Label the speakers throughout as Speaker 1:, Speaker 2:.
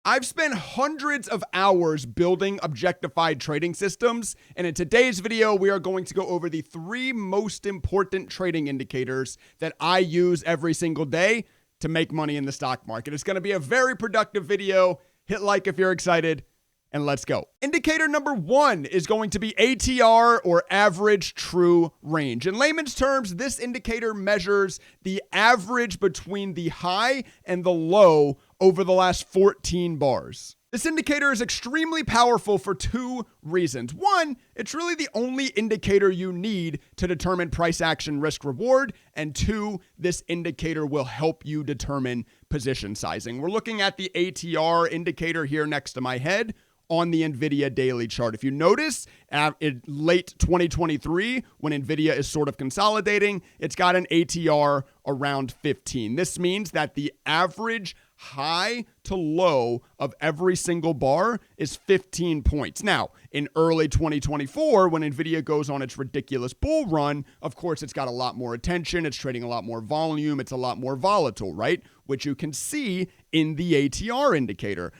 Speaker 1: I've spent hundreds of hours building objectified trading systems, and in today's video, we are going to go over the 3 most important trading indicators that I use every single day to make money in the stock market. It's going to be a very productive video. Hit like if you're excited, and let's go. Indicator number 1 is going to be ATR, or average true range. In layman's terms, this indicator measures the average between the high and the low over the last 14 bars. This indicator is extremely powerful for 2 reasons. 1, it's really the only indicator you need to determine price action risk reward. And 2, this indicator will help you determine position sizing. We're looking at the ATR indicator here next to my head on the NVIDIA daily chart. If you notice, in late 2023, when NVIDIA is sort of consolidating, it's got an ATR around 15. This means that the average high to low of every single bar is 15 points. Now, in early 2024, when NVIDIA goes on its ridiculous bull run, of course, it's got a lot more attention. It's trading a lot more volume. It's a lot more volatile, right? Which you can see in the ATR indicator.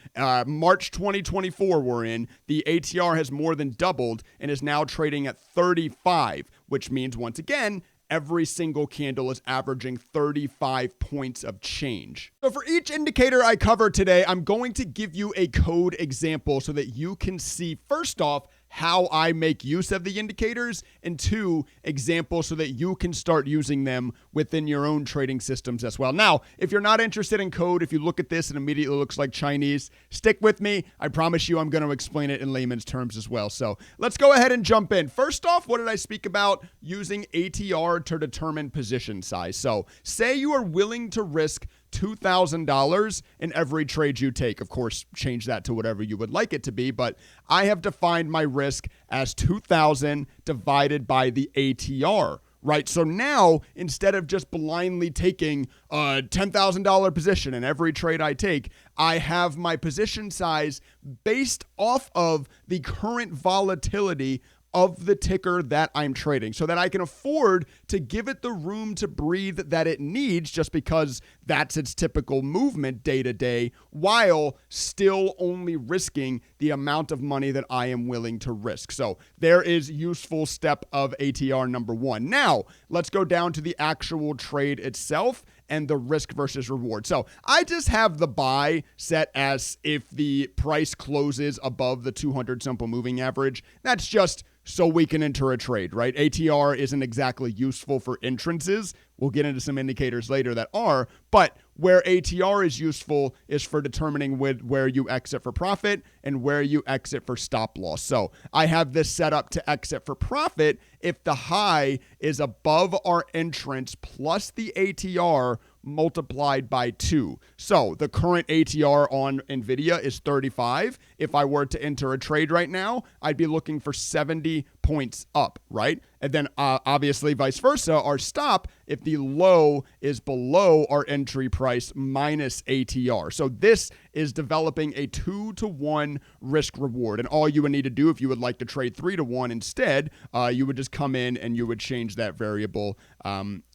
Speaker 1: March 2024 we're in, the ATR has more than doubled and is now trading at 35, which means, once again, every single candle is averaging 35 points of change. So for each indicator I cover today, I'm going to give you a code example so that you can see, first off, how I make use of the indicators, and 2, examples so that you can start using them within your own trading systems as well. Now, if you're not interested in code, if you look at this and immediately looks like Chinese, stick with me. I promise you I'm going to explain it in layman's terms as well. So let's go ahead and jump in. First off, what did I speak about? Using ATR to determine position size. So say you are willing to risk $2,000 in every trade you take. Of course, change that to whatever you would like it to be, but I have defined my risk as 2,000 divided by the ATR, right? So now, instead of just blindly taking a $10,000 position in every trade I take, I have my position size based off of the current volatility of the ticker that I'm trading, so that I can afford to give it the room to breathe that it needs, just because that's its typical movement day to day, while still only risking the amount of money that I am willing to risk. So there is useful step of ATR number 1. Now, let's go down to the actual trade itself and the risk versus reward. So I just have the buy set as if the price closes above the 200 simple moving average. That's just so we can enter a trade, right? ATR isn't exactly useful for entrances. We'll get into some indicators later that are, but where ATR is useful is for determining where you exit for profit and where you exit for stop loss. So I have this set up to exit for profit if the high is above our entrance plus the ATR multiplied by 2. So the current ATR on NVIDIA is 35. If I were to enter a trade right now, I'd be looking for 70 points up, right? And then obviously vice versa, our stop if the low is below our entry price minus ATR. So this is developing a 2-to-1 risk reward. And all you would need to do if you would like to trade 3-to-1 instead, you would just come in and you would change that variable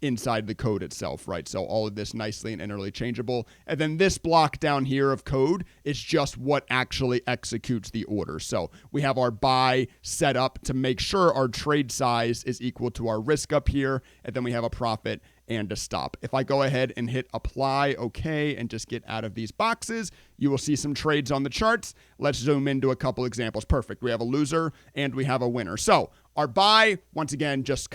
Speaker 1: inside the code itself, right? So all of this nicely and interchangeable. And then this block down here of code is just what actually executes the order. So we have our buy set up to make sure our trade size is equal to our risk up here, and then we have a profit and a stop. If I go ahead and hit apply, okay, and just get out of these boxes, you will see some trades on the charts. Let's zoom into a couple examples. Perfect. We have a loser and we have a winner. So our buy, once again, just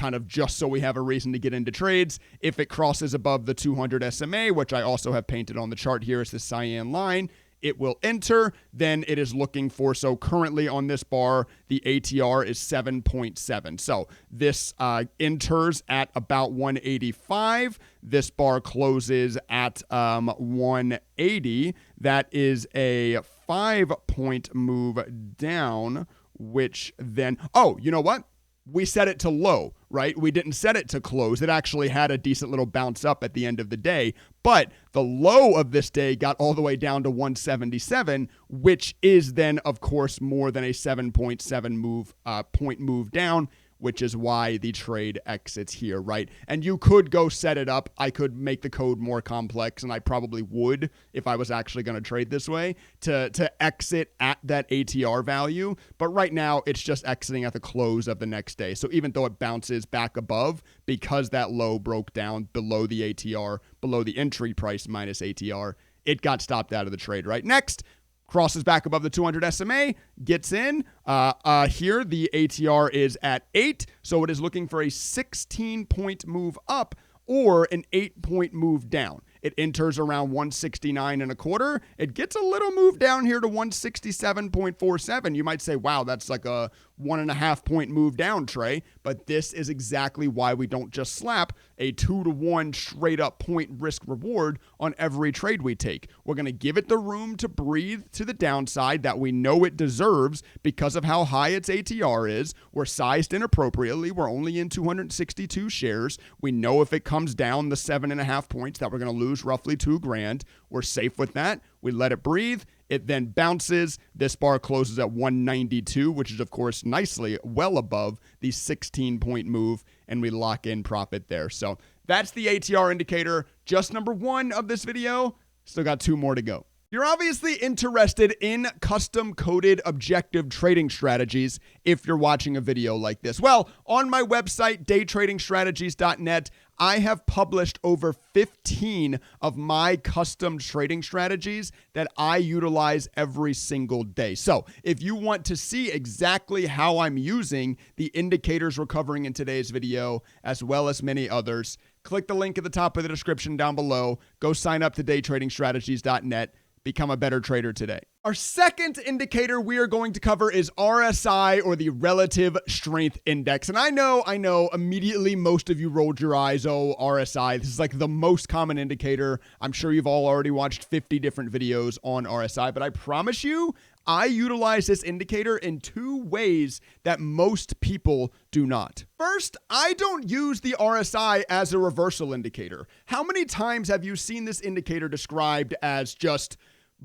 Speaker 1: so we have a reason to get into trades. If it crosses above the 200 SMA, which I also have painted on the chart here as the cyan line, it will enter. Then it is looking for, so currently on this bar, the ATR is 7.7. So this enters at about 185. This bar closes at 180. That is a 5-point move down, which then, oh, you know what? We set it to low, right? We didn't set it to close. It actually had a decent little bounce up at the end of the day, but the low of this day got all the way down to 177, which is then, of course, more than a 7.7 point move down, which is why the trade exits here, right? And you could go set it up. I could make the code more complex, and I probably would if I was actually going to trade this way to exit at that ATR value. But right now, it's just exiting at the close of the next day. So even though it bounces back above, because that low broke down below the ATR, below the entry price minus ATR, it got stopped out of the trade, right? Next, crosses back above the 200 SMA, gets in. Here, the ATR is at 8, so it is looking for a 16-point move up or an 8-point move down. It enters around 169 and a quarter. It gets a little move down here to 167.47. You might say, wow, that's like a 1.5 point move down, Trey. But this is exactly why we don't just slap a 2-to-1 straight up point risk reward on every trade we take. We're going to give it the room to breathe to the downside that we know it deserves because of how high its ATR is. We're sized inappropriately. We're only in 262 shares. We know if it comes down the 7.5 points that we're going to lose roughly $2,000. We're safe with that. We let it breathe. It then bounces. This bar closes at 192, which is, of course, nicely well above the 16-point move, and we lock in profit there. So that's the ATR indicator. Just number 1 of this video. Still got 2 more to go. You're obviously interested in custom-coded objective trading strategies if you're watching a video like this. Well, on my website, daytradingstrategies.net, I have published over 15 of my custom trading strategies that I utilize every single day. So if you want to see exactly how I'm using the indicators we're covering in today's video, as well as many others, click the link at the top of the description down below. Go sign up to daytradingstrategies.net. Become a better trader today. Our second indicator we are going to cover is RSI, or the Relative Strength Index. And I know, immediately most of you rolled your eyes. Oh, RSI. This is like the most common indicator. I'm sure you've all already watched 50 different videos on RSI, but I promise you, I utilize this indicator in 2 ways that most people do not. First, I don't use the RSI as a reversal indicator. How many times have you seen this indicator described as just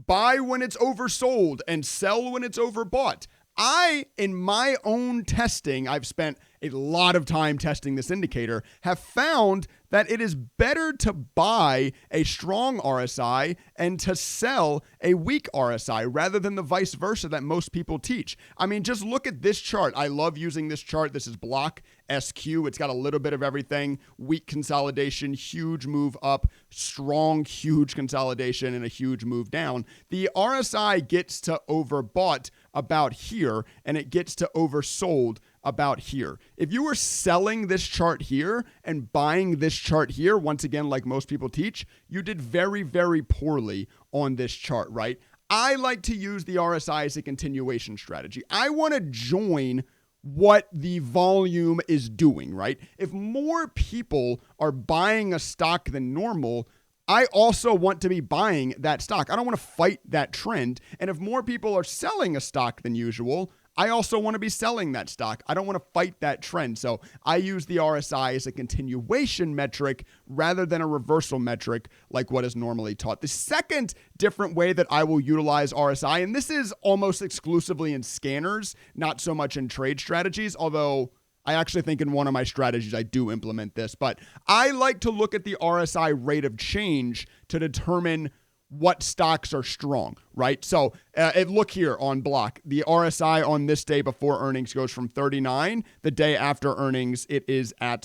Speaker 1: buy when it's oversold and sell when it's overbought? In my own testing, I've spent a lot of time testing this indicator, have found that it is better to buy a strong RSI and to sell a weak RSI rather than the vice versa that most people teach. I mean, just look at this chart. I love using this chart. This is block SQ. It's got a little bit of everything. Weak consolidation, huge move up, strong, huge consolidation, and a huge move down. The RSI gets to overbought about here, and it gets to oversold about here. If you were selling this chart here and buying this chart here, once again, like most people teach, you did very, very poorly on this chart, right? I like to use the RSI as a continuation strategy. I want to join what the volume is doing, right? If more people are buying a stock than normal, I also want to be buying that stock. I don't want to fight that trend. And if more people are selling a stock than usual, I also want to be selling that stock. I don't want to fight that trend. So I use the RSI as a continuation metric rather than a reversal metric like what is normally taught. The second different way that I will utilize RSI, and this is almost exclusively in scanners, not so much in trade strategies, although I actually think in one of my strategies I do implement this, but I like to look at the RSI rate of change to determine what stocks are strong, right? So look here on block. The RSI on this day before earnings goes from 39. The day after earnings, it is at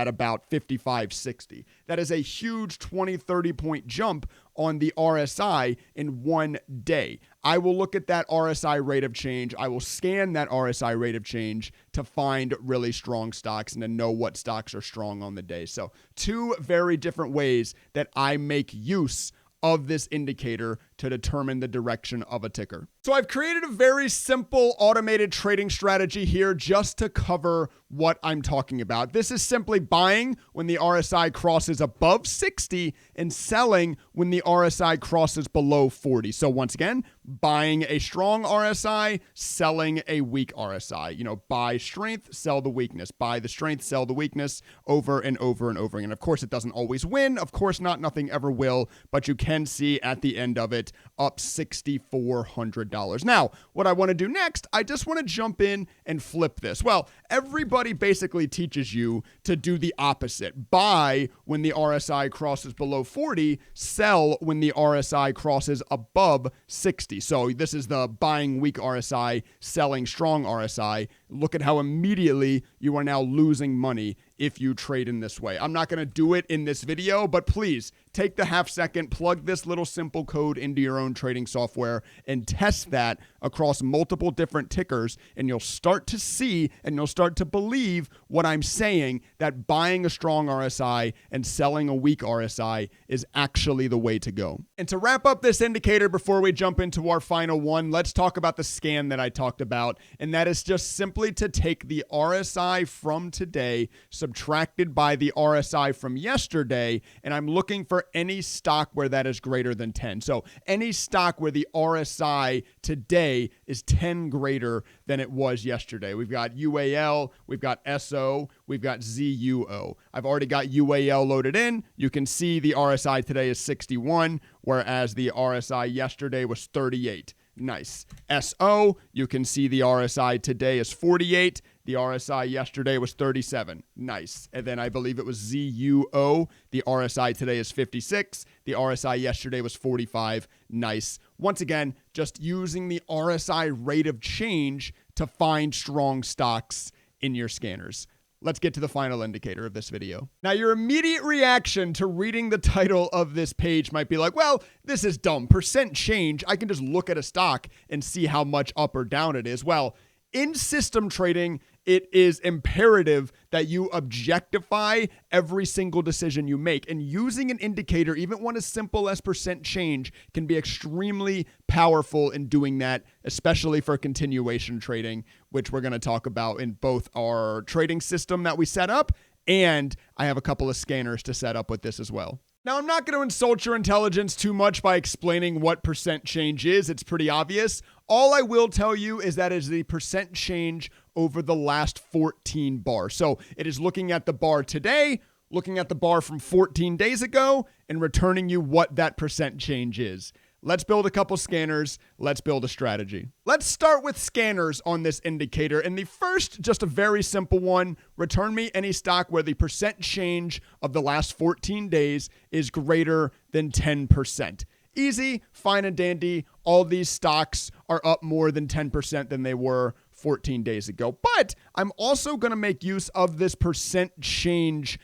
Speaker 1: about 55.60. That is a huge 20, 30 point jump on the RSI in one day. I will look at that RSI rate of change. I will scan that RSI rate of change to find really strong stocks and to know what stocks are strong on the day. So 2 very different ways that I make use of this indicator to determine the direction of a ticker. So I've created a very simple automated trading strategy here just to cover what I'm talking about. This is simply buying when the RSI crosses above 60 and selling when the RSI crosses below 40. So once again, buying a strong RSI, selling a weak RSI. You know, buy strength, sell the weakness. Buy the strength, sell the weakness over and over and over again. Of course, it doesn't always win. Of course not. Nothing ever will. But you can see at the end of it, up $6,400. $5. Now, what I want to do next, I just want to jump in and flip this. Well, everybody basically teaches you to do the opposite. Buy when the RSI crosses below 40, sell when the RSI crosses above 60. So this is the buying weak RSI, selling strong RSI. Look at how immediately you are now losing money if you trade in this way. I'm not going to do it in this video, but please take the half second, plug this little simple code into your own trading software and test that across multiple different tickers, and you'll start to see and you'll start to believe what I'm saying, that buying a strong RSI and selling a weak RSI is actually the way to go. And to wrap up this indicator before we jump into our final one, let's talk about the scan that I talked about, and that is just simply to take the RSI from today, subtracted by the RSI from yesterday, and I'm looking for any stock where that is greater than 10. So any stock where the RSI today is 10 greater than it was yesterday. We've got UAL, we've got SO, we've got ZUO. I've already got UAL loaded in. You can see the RSI today is 61, whereas the RSI yesterday was 38. Nice. SO, you can see the RSI today is 48. The RSI yesterday was 37. Nice. And then I believe it was ZUO. The RSI today is 56. The RSI yesterday was 45. Nice. Once again, just using the RSI rate of change to find strong stocks in your scanners. Let's get to the final indicator of this video. Now, your immediate reaction to reading the title of this page might be like, well, this is dumb. Percent change, I can just look at a stock and see how much up or down it is. Well, in system trading, it is imperative that you objectify every single decision you make. And using an indicator, even one as simple as percent change, can be extremely powerful in doing that, especially for continuation trading, which we're going to talk about in both our trading system that we set up, and I have a couple of scanners to set up with this as well. Now, I'm not going to insult your intelligence too much by explaining what percent change is. It's pretty obvious. All I will tell you is that is the percent change over the last 14 bars. So it is looking at the bar today, looking at the bar from 14 days ago, and returning you what that percent change is. Let's build a couple scanners. Let's build a strategy. Let's start with scanners on this indicator. And the first, just a very simple one, return me any stock where the percent change of the last 14 days is greater than 10%. Easy, fine and dandy. All these stocks are up more than 10% than they were 14 days ago. But I'm also going to make use of this percent change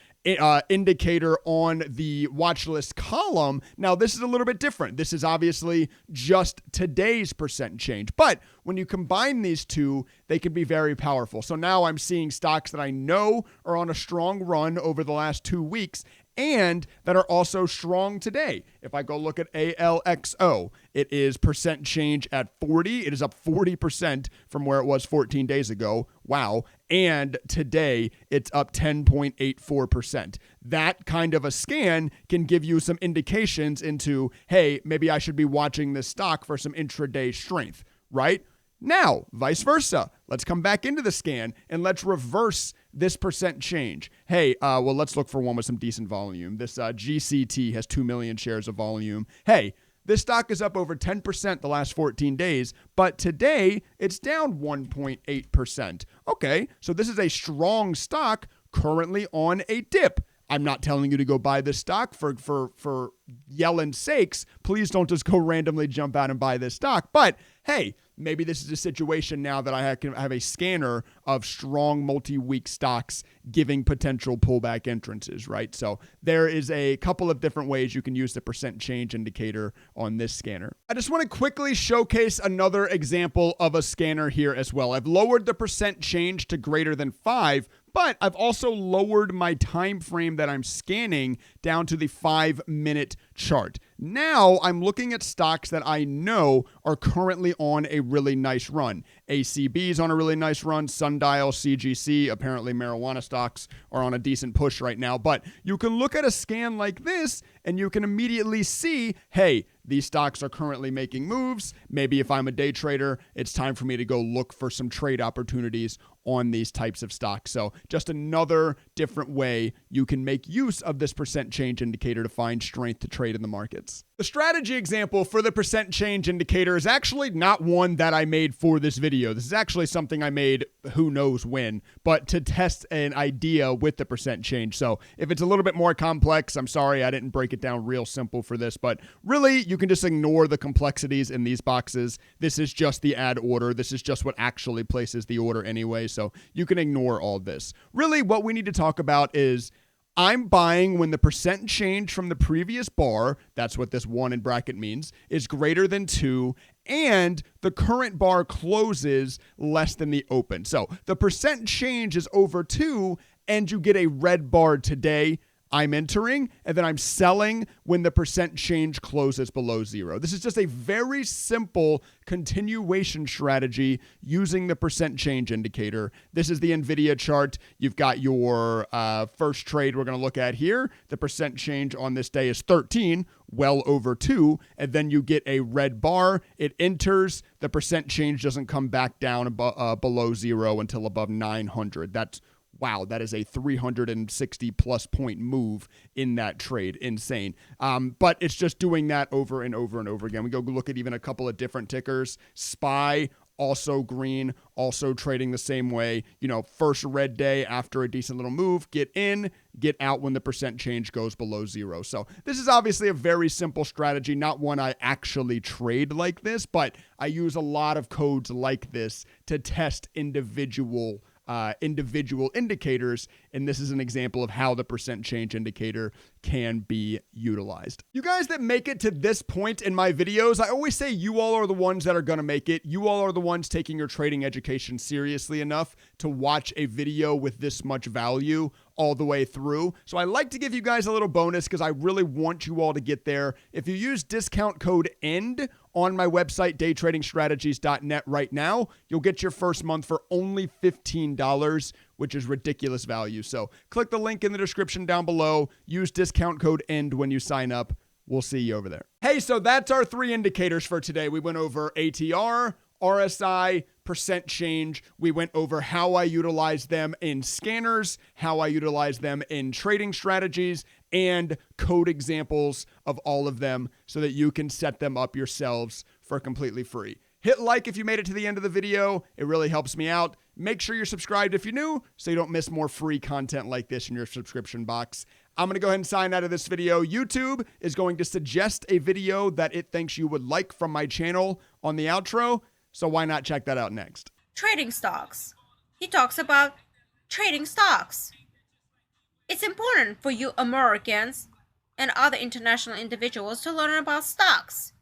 Speaker 1: indicator on the watch list column. Now, this is a little bit different. This is obviously just today's percent change. But when you combine these two, they can be very powerful. So now I'm seeing stocks that I know are on a strong run over the last 2 weeks and that are also strong today. If I go look at ALXO, it is percent change at 40. It is up 40% from where it was 14 days ago. Wow. And today it's up 10.84%. That kind of a scan can give you some indications into, hey, maybe I should be watching this stock for some intraday strength, right? Now, vice versa. Let's come back into the scan and let's reverse this percent change. Hey, well, let's look for one with some decent volume. This GCT has 2 million shares of volume. Hey, this stock is up over 10% the last 14 days, but today it's down 1.8%. Okay, so this is a strong stock currently on a dip. I'm not telling you to go buy this stock for yelling sakes. Please don't just go randomly jump out and buy this stock. But hey, maybe this is a situation now that I have a scanner of strong multi-week stocks giving potential pullback entrances, right? So there is a couple of different ways you can use the percent change indicator on this scanner. I just want to quickly showcase another example of a scanner here as well. I've lowered the percent change to greater than 5, but I've also lowered my time frame that I'm scanning down to the 5-minute chart. Now I'm looking at stocks that I know are currently on a really nice run. ACB is on a really nice run. Sundial, CGC, apparently marijuana stocks are on a decent push right now. But you can look at a scan like this and you can immediately see, hey, these stocks are currently making moves. Maybe if I'm a day trader, it's time for me to go look for some trade opportunities on these types of stocks. So just another different way you can make use of this percent change indicator to find strength to trade in the markets. The strategy example for the percent change indicator is actually not one that I made for this video. This is actually something I made who knows when, but to test an idea with the percent change. So if it's a little bit more complex, I'm sorry I didn't break it down real simple for this, but really you can just ignore the complexities in these boxes. This is just the add order. This is just what actually places the order anyway, so you can ignore all this. Really what we need to talk about is I'm buying when the percent change from the previous bar, that's what this 1 in bracket means, is greater than 2, and the current bar closes less than the open. So the percent change is over 2, and you get a red bar today. I'm entering, and then I'm selling when the percent change closes below 0. This is just a very simple continuation strategy using the percent change indicator. This is the NVIDIA chart. You've got your first trade we're going to look at here. The percent change on this day is 13, well over 2, and then you get a red bar. It enters. The percent change doesn't come back down below 0 until above 900. Wow, that is a 360 plus point move in that trade. Insane. But it's just doing that over and over and over again. We go look at even a couple of different tickers. SPY, also green, also trading the same way. You know, first red day after a decent little move, get in, get out when the percent change goes below 0. So this is obviously a very simple strategy, not one I actually trade like this, but I use a lot of codes like this to test individual indicators, and this is an example of how the percent change indicator can be utilized. You guys that make it to this point in my videos, I always say you all are the ones that are going to make it. You all are the ones taking your trading education seriously enough to watch a video with this much value all the way through. So I like to give you guys a little bonus because I really want you all to get there. If you use discount code END on my website, daytradingstrategies.net right now, you'll get your first month for only $15, which is ridiculous value. So click the link in the description down below. Use discount code END when you sign up. We'll see you over there. Hey, so that's our 3 indicators for today. We went over ATR, RSI, percent change. We went over how I utilize them in scanners, how I utilize them in trading strategies, and code examples of all of them so that you can set them up yourselves for completely free. Hit like if you made it to the end of the video. It really helps me out. Make sure you're subscribed if you're new so you don't miss more free content like this in your subscription box. I'm going to go ahead and sign out of this video. YouTube is going to suggest a video that it thinks you would like from my channel on the outro. So why not check that out next?
Speaker 2: Trading stocks. He talks about trading stocks. It's important for you Americans and other international individuals to learn about stocks.